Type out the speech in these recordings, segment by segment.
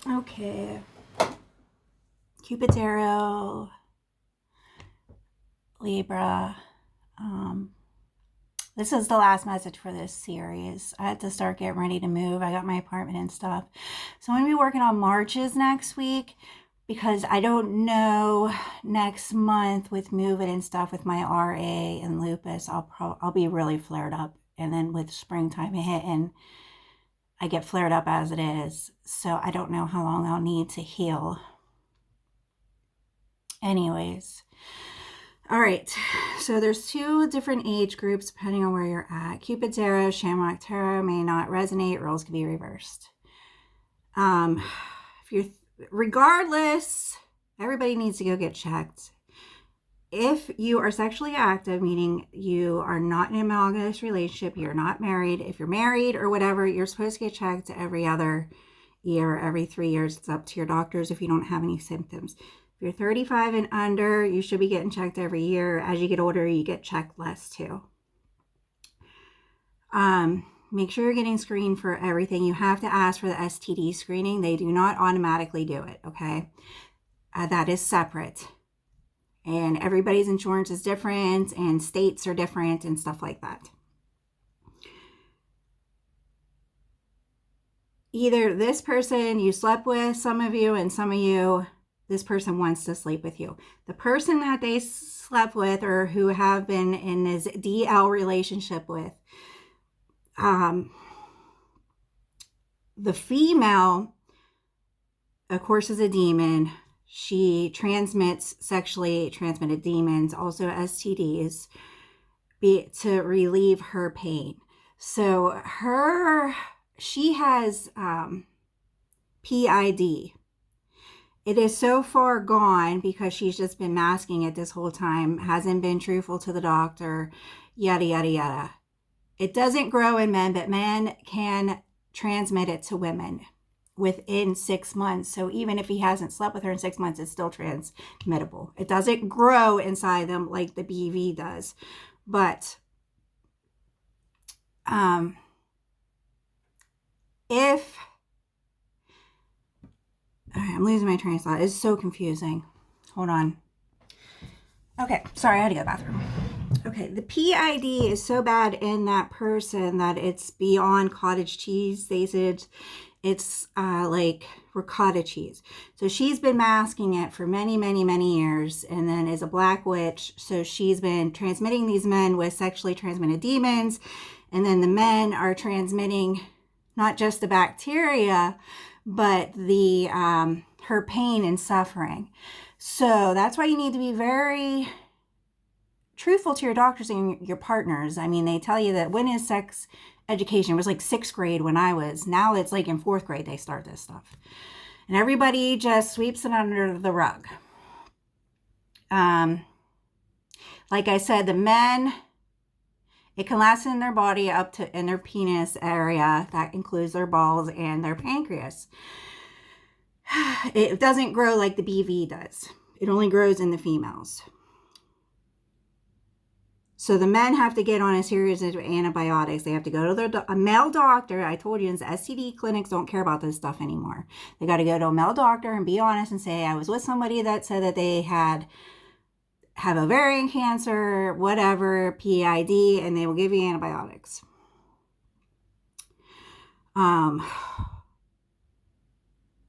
Okay. Cupid's arrow, Libra. This is the last message for this series. I had to start getting ready to move. I got my apartment and stuff. So I'm going to be working on Marches next week because I don't know next month with moving and stuff with my RA and lupus. I'll be really flared up. And then with springtime hitting, I get flared up as it is. So I don't know how long I'll need to heal. Anyways. All right, so there's two different age groups depending on where you're at. Cupid's arrow, Shamrock tarot may not resonate. Roles can be reversed. Regardless, everybody needs to go get checked. If you are sexually active, meaning you are not in a monogamous relationship, you're not married. If you're married or whatever, you're supposed to get checked every other year, every 3 years. It's up to your doctors if you don't have any symptoms. If you're 35 and under, you should be getting checked every year. As you get older, you get checked less too. Make sure you're getting screened for everything. You have to ask for the STD screening. They do not automatically do it, okay? That is separate. And everybody's insurance is different, and states are different, and stuff like that. Either this person you slept with, some of you, and some of you, this person wants to sleep with you. The person that they slept with or who have been in this DL relationship with, the female, of course, is a demon. She transmits sexually transmitted demons, also STDs, to relieve her pain. So she has PID. It is so far gone because she's just been masking it this whole time, hasn't been truthful to the doctor, yada, yada, yada. It doesn't grow in men, but men can transmit it to women within 6 months. So even if he hasn't slept with her in 6 months, it's still transmittable. It doesn't grow inside them like the BV does. But if... All right, I'm losing my train of thought. It's so confusing. Hold on. Okay, sorry, I had to go to the bathroom. Okay, the PID is so bad in that person that it's beyond cottage cheese. They said it's like ricotta cheese. So she's been masking it for many, many, many years, and then is a black witch. So she's been transmitting these men with sexually transmitted demons, and then the men are transmitting not just the bacteria, but the her pain and suffering. So that's why you need to be very truthful to your doctors and your partners. I mean, they tell you that when is sex education? It was like 6th grade when I was. Now it's like in 4th grade they start this stuff. And everybody just sweeps it under the rug. Like I said, the men, it can last in their body up to in their penis area. That includes their balls and their pancreas. It doesn't grow like the BV does. It only grows in the females. So the men have to get on a series of antibiotics. They have to go to a male doctor. I told you, the STD clinics don't care about this stuff anymore. They got to go to a male doctor and be honest and say, I was with somebody that said that they have ovarian cancer, whatever, PID, and they will give you antibiotics.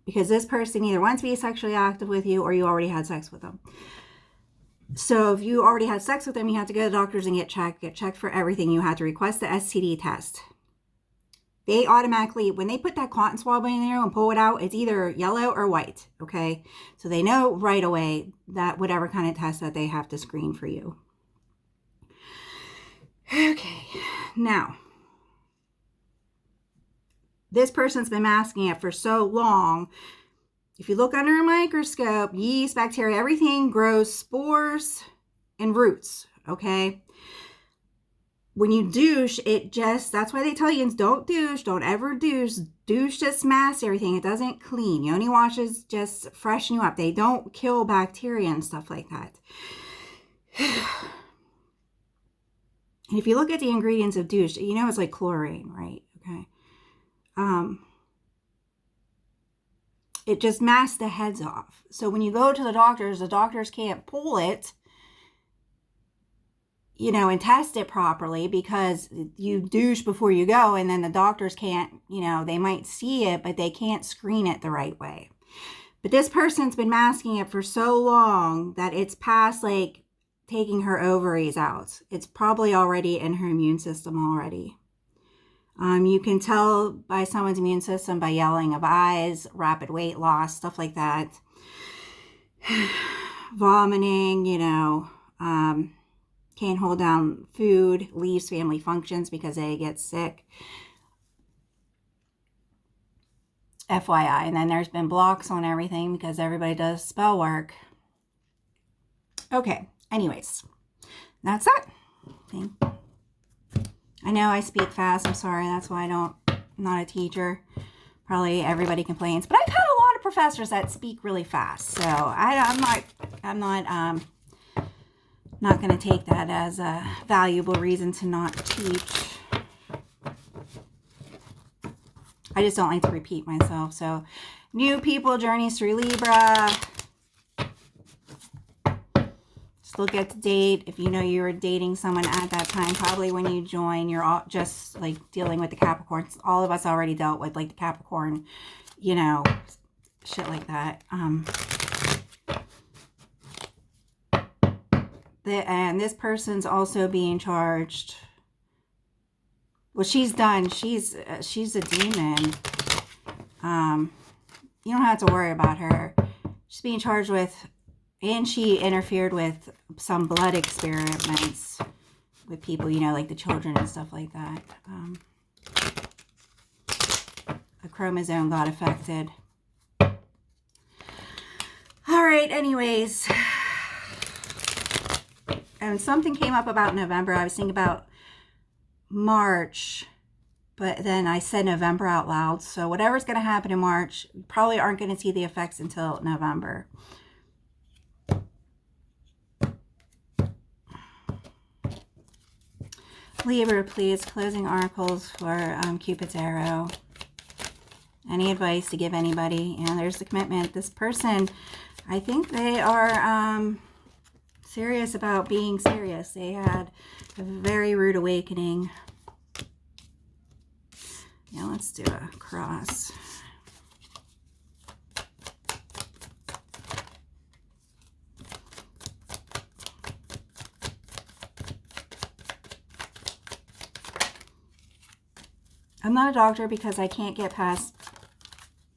Because this person either wants to be sexually active with you or you already had sex with them. So if you already had sex with them, you have to go to the doctors and get checked for everything. You have to request the STD test. They automatically, when they put that cotton swab in there and pull it out, it's either yellow or white, okay? So they know right away that whatever kind of test that they have to screen for you. Okay, now, this person's been masking it for so long. If you look under a microscope, yeast, bacteria, everything grows spores and roots, okay? When you douche, that's why they tell you, don't douche, don't ever douche. Douche just masks everything. It doesn't clean. Yoni washes just freshen you up. They don't kill bacteria and stuff like that. And if you look at the ingredients of douche, you know it's like chlorine, right? Okay. it just masks the heads off. So when you go to the doctors can't pull it, you know, and test it properly because you douche before you go, and then the doctors can't, you know, they might see it, but they can't screen it the right way. But this person's been masking it for so long that it's past like taking her ovaries out. It's probably already in her immune system already. You can tell by someone's immune system by yelling of eyes, rapid weight loss, stuff like that. Vomiting, you know, can't hold down food, leaves family functions because they get sick. FYI. And then there's been blocks on everything because everybody does spell work. Okay. Anyways, that's it. I know I speak fast. I'm sorry. That's why I'm not a teacher. Probably everybody complains, but I've had a lot of professors that speak really fast. So I'm not going to take that as a valuable reason to not teach. I just don't like to repeat myself. So new people, journeys through Libra. Still get to date. If you know you were dating someone at that time, probably when you join, you're all just like dealing with the Capricorns. All of us already dealt with like the Capricorn, you know, shit like that. And this person's also being charged. Well, she's done. She's a demon. You don't have to worry about her. She's being charged with, and she interfered with some blood experiments with people, you know, like the children and stuff like that. A chromosome got affected. All right, anyways. And something came up about November. I was thinking about March, but then I said November out loud. So whatever's going to happen in March, you probably aren't going to see the effects until November. Libra, please, closing articles for Cupid's arrow. Any advice to give anybody? And there's the commitment. This person, I think they are serious about being serious. They had a very rude awakening. Yeah, let's do a cross. I'm not a doctor because I can't get past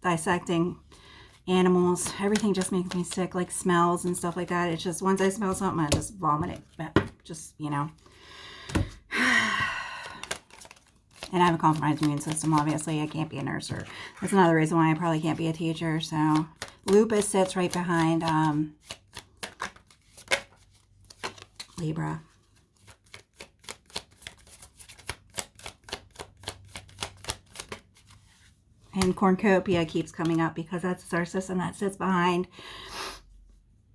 dissecting animals. Everything just makes me sick, like smells and stuff like that. It's just, once I smell something, I just vomit it. But just, you know. And I have a compromised immune system, obviously. I can't be a nurse. Or that's another reason why I probably can't be a teacher. So, lupus sits right behind Libra. And cornucopia keeps coming up because that's our system that sits behind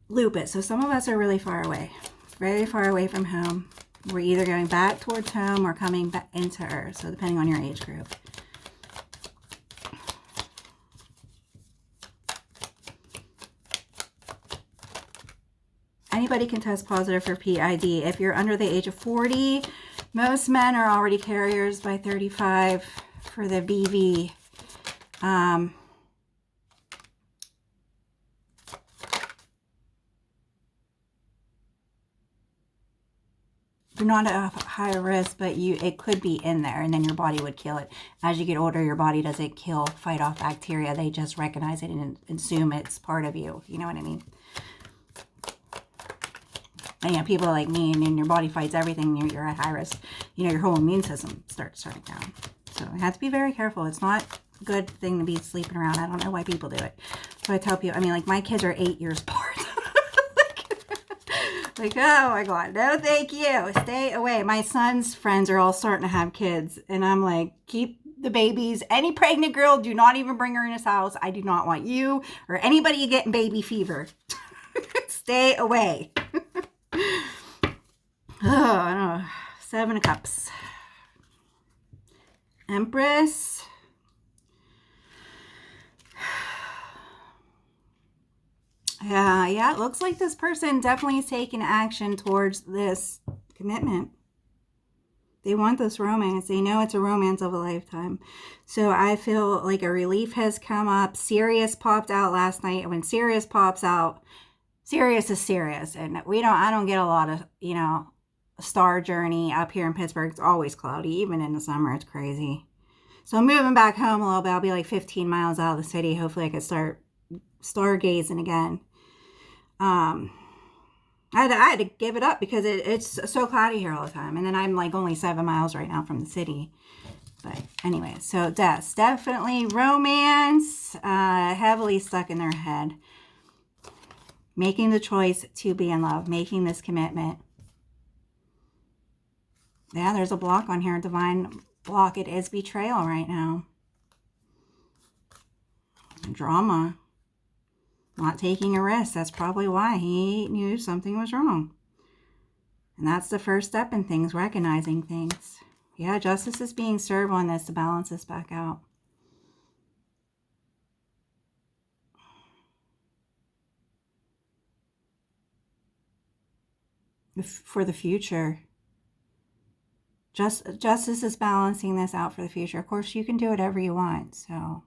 lupus. So some of us are really far away, very far away from home. We're either going back towards home or coming back into Earth. So depending on your age group. Anybody can test positive for PID. If you're under the age of 40, most men are already carriers by 35 for the BV. You're not at a higher risk, but it could be in there, and then your body would kill it. As you get older, your body doesn't fight off bacteria. They just recognize it and assume it's part of you. You know what I mean? And yeah, people like me, and your body fights everything. You're at high risk. You know, your whole immune system starts shutting down. So you have to be very careful. It's not a good thing to be sleeping around. I don't know why people do it. So I tell people, I mean, like, my kids are 8 years apart. Like, oh my God, no thank you. Stay away. My son's friends are all starting to have kids. And I'm like, keep the babies. Any pregnant girl, do not even bring her in his house. I do not want you or anybody getting baby fever. Stay away. Oh, I don't know. 7 of Cups. Empress. Yeah, it looks like this person definitely is taking action towards this commitment. They want this romance. They know it's a romance of a lifetime. So I feel like a relief has come up. Sirius popped out last night. And when Sirius pops out, Sirius is Sirius. And I don't get a lot of, star journey up here in Pittsburgh. It's always cloudy. Even in the summer, it's crazy. So I'm moving back home a little bit. I'll be like 15 miles out of the city. Hopefully I can start stargazing again. I had to give it up because it's so cloudy here all the time. And then I'm like only 7 miles right now from the city. But anyway, so deaths. Definitely romance. Heavily stuck in their head. Making the choice to be in love. Making this commitment. Yeah, there's a block on here. Divine block. It is betrayal right now. Drama. Not taking a risk. That's probably why he knew something was wrong. And that's the first step in things, recognizing things. Yeah, justice is being served on this to balance this back out. For the future. Justice is balancing this out for the future. Of course, you can do whatever you want, so...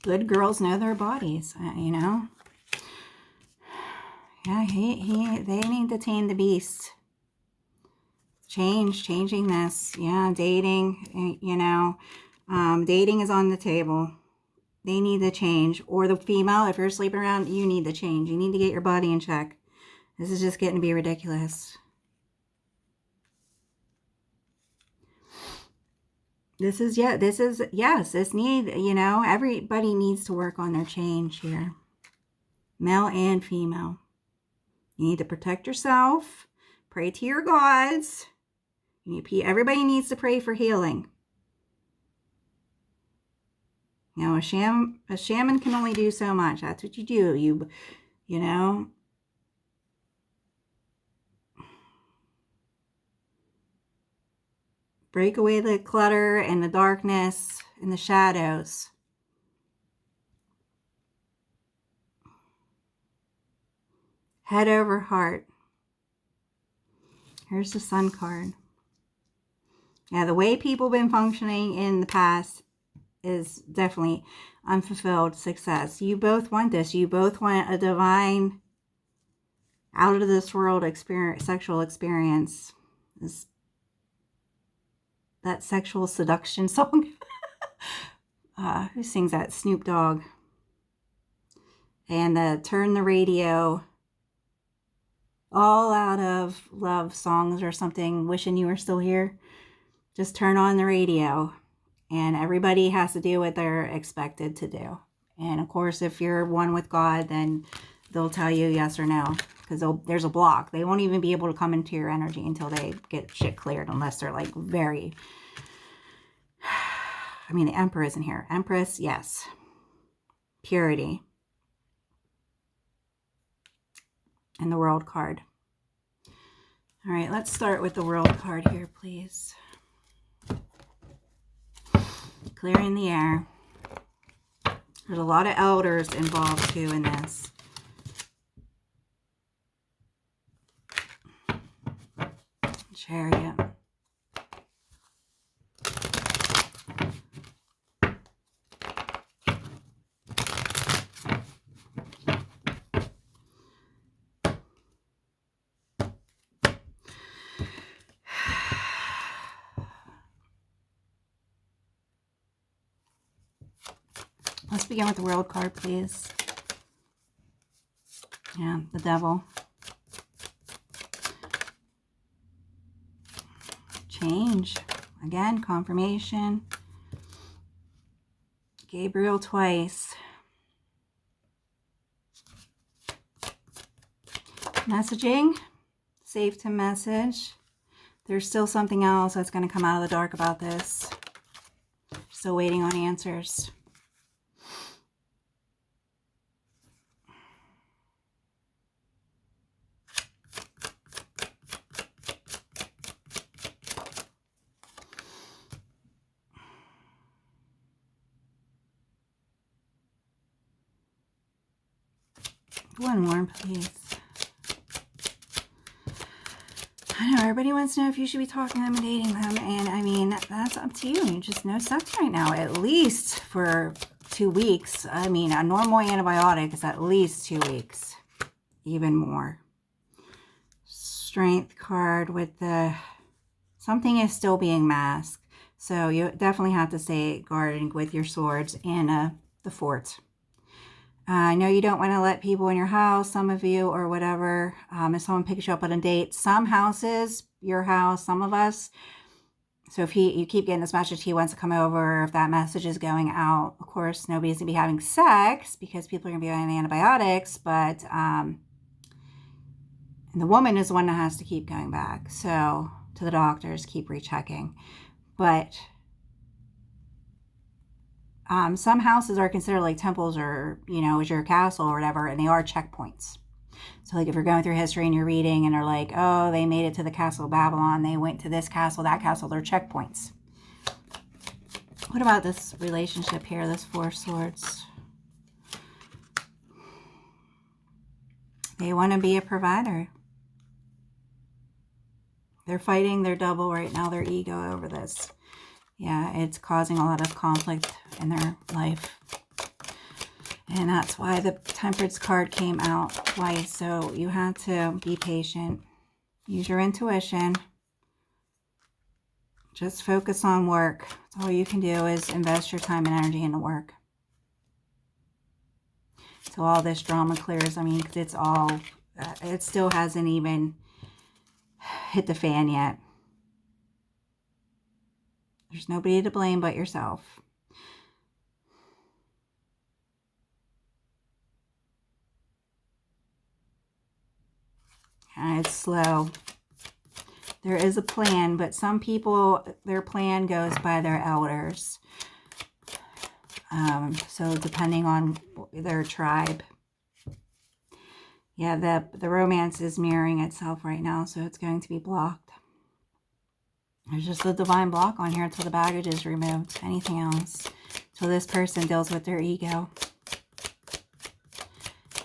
Good girls know their bodies, Yeah, they need to tame the beast. Changing this. Yeah, dating, dating is on the table. They need to change. Or the female, if you're sleeping around, you need to change. You need to get your body in check. This is just getting to be ridiculous. This need, everybody needs to work on their change here. Male and female. You need to protect yourself. Pray to your gods. Everybody needs to pray for healing. A shaman can only do so much. That's what you do. You break away the clutter and the darkness and the shadows. Head over heart. Here's the Sun card. Yeah, the way people have been functioning in the past is definitely unfulfilled success. You both want this. You both want a divine, out of this world sexual experience. That sexual seduction song. Who sings that? Snoop Dogg. And turn the radio all out of love songs or something, wishing you were still here. Just turn on the radio. And everybody has to do what they're expected to do. And of course, if you're one with God, then they'll tell you yes or no. Because there's a block. They won't even be able to come into your energy until they get shit cleared. Unless they're like very... the Emperor isn't here. Empress, yes. Purity. And the World card. All right, let's start with the World card here, please. Clearing the air. There's a lot of elders involved too in this. Chariot. Let's begin with the World card, please. Yeah, the Devil. Change. Again, confirmation. Gabriel twice. Messaging. Safe to message. There's still something else that's going to come out of the dark about this. Still waiting on answers. One more, please. I know everybody wants to know if you should be talking to them and dating them. And I mean, that's up to you. You just no sex right now, at least for 2 weeks. I mean, a normal antibiotic is at least 2 weeks, even more. Strength card with the, something is still being masked. So you definitely have to stay guarded with your swords and the fort. I know you don't want to let people in your house, some of you, or whatever. If someone picks you up on a date, some houses, your house, some of us. So if you keep getting this message, he wants to come over, if that message is going out, of course, nobody's going to be having sex because people are going to be on antibiotics, but and the woman is the one that has to keep going back. So to the doctors, keep rechecking. But some houses are considered like temples or, you know, as your castle or whatever, and they are checkpoints. So like if you're going through history and you're reading and they're like, oh, they made it to the castle of Babylon, they went to this castle, that castle, they're checkpoints. What about this relationship here, this Four of Swords? They want to be a provider. They're fighting their double right now, their ego over this. Yeah, it's causing a lot of conflict in their life. And that's why the Temperance card came out twice. So you have to be patient. Use your intuition. Just focus on work. That's all you can do is invest your time and energy into work. So all this drama clears. I mean, it's all, it still hasn't even hit the fan yet. There's nobody to blame but yourself. It's slow. There is a plan, but some people, their plan goes by their elders. So depending on their tribe. Yeah, the romance is mirroring itself right now, so it's going to be blocked. There's just a divine block on here until the baggage is removed. Anything else? So this person deals with their ego.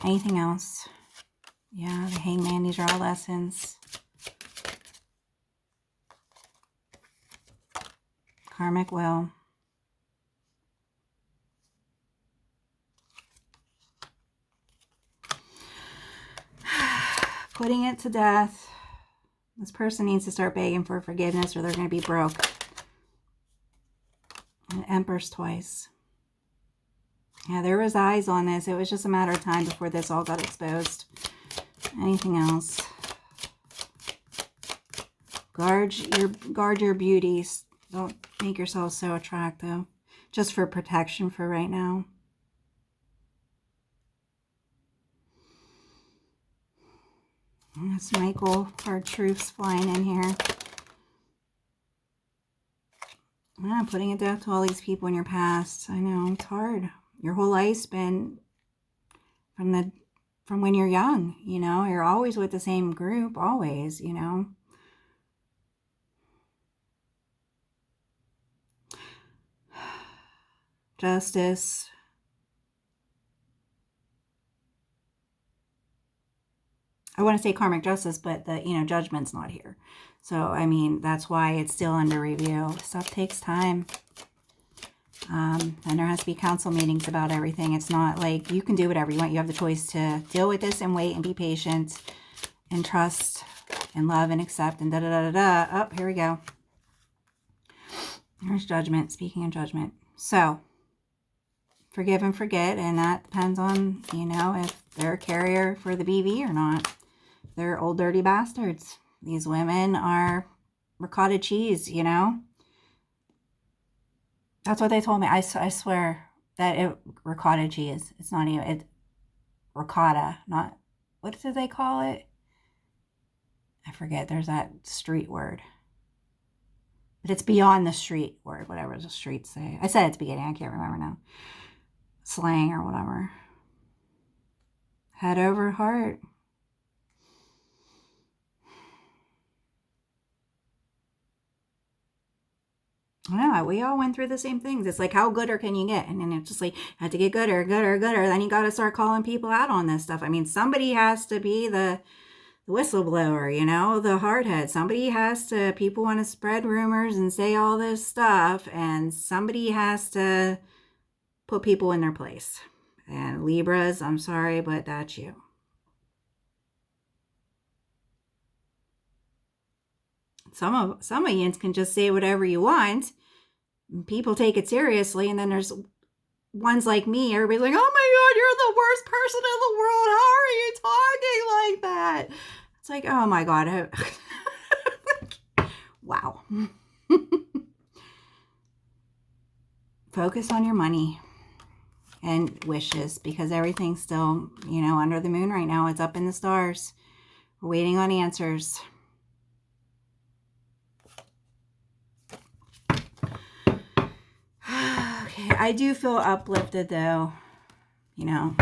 Anything else? Yeah, the Hangman, these are all lessons. Karmic will. Putting it to death. This person needs to start begging for forgiveness or they're going to be broke. And Empress twice. Yeah, there was eyes on this. It was just a matter of time before this all got exposed. Anything else? Guard your beauties. Don't make yourself so attractive. Just for protection for right now. That's Michael, our truths flying in here. Yeah, putting a death to all these people in your past. I know, it's hard. Your whole life's been from when you're young, you know. You're always with the same group, always, you know. Justice. I want to say karmic justice, but the, you know, judgment's not here. So, I mean, that's why it's still under review. Stuff takes time. And there has to be council meetings about everything. It's not like you can do whatever you want. You have the choice to deal with this and wait and be patient and trust and love and accept and da-da-da-da-da. Oh, here we go. There's judgment. Speaking of judgment. So, forgive and forget. And that depends on, you know, if they're a carrier for the BV or not. They're old dirty bastards. These women are ricotta cheese, you know. That's what they told me. I swear that ricotta cheese. It's not even, it ricotta, not, what did they call it? I forget. There's that street word. But it's beyond the street word, whatever the streets say. I said at the beginning. I can't remember now. Slang or whatever. Head over heart. Yeah, we all went through the same things. It's like, how gooder can you get? And then it's just like, have to get gooder, gooder, gooder. Then you got to start calling people out on this stuff. I mean, somebody has to be the whistleblower, you know, the hardhead. Somebody has to, people want to spread rumors and say all this stuff, and somebody has to put people in their place. And Libras, I'm sorry, but that's you. Some of you can just say whatever you want. People take it seriously, and then there's ones like me. Everybody's like, "Oh my God, you're the worst person in the world. How are you talking like that?" It's like, oh my God. Wow. Focus on your money and wishes, because everything's still, you know, under the moon right now. It's up in the stars. We're waiting on answers. Okay, I do feel uplifted though. You know,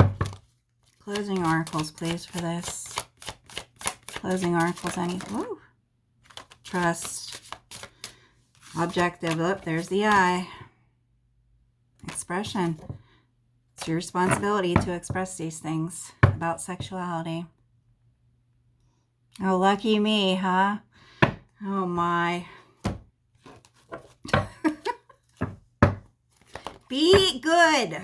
closing oracles, please, for this. Closing oracles, Woo. Trust. Objective. Oh, there's the eye. Expression. It's your responsibility to express these things about sexuality. Oh, lucky me, huh? Oh my. Be good.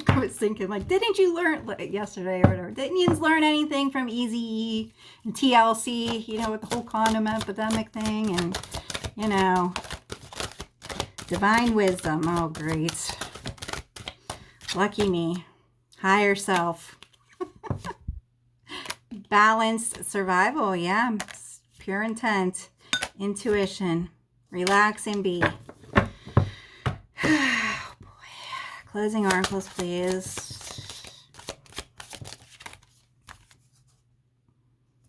I was thinking, like, didn't you learn, like, yesterday or whatever, didn't you learn anything from Eazy and TLC, you know, with the whole condom epidemic thing, and, you know, divine wisdom. Oh, great. Lucky me. Higher self. Balanced survival. Yeah. Pure intent. Intuition. Relax and be. Oh, boy. Closing oracles, please.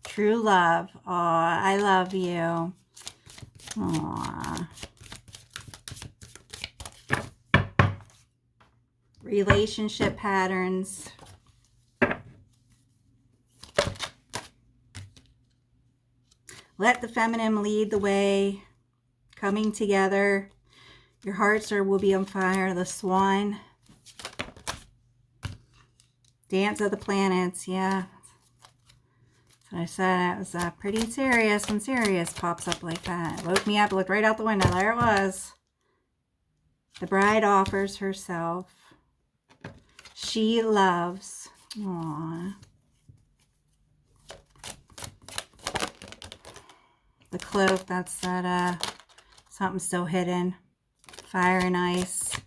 True love. Oh, I love you. Aww. Relationship patterns. Let the feminine lead the way. Coming together. Your hearts will be on fire. The swan. Dance of the planets. Yeah. So I said it was pretty serious when Sirius pops up like that. It woke me up, looked right out the window. There it was. The bride offers herself. She loves. Aww. The cloak, that's that something still hidden. Fire and ice.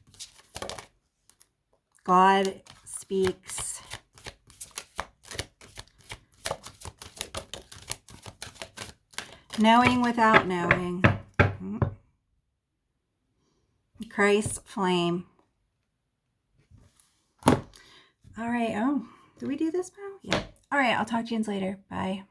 God speaks. Knowing without knowing. Christ flame. All right. Oh, did we do this now? Yeah. All right. I'll talk to you later. Bye.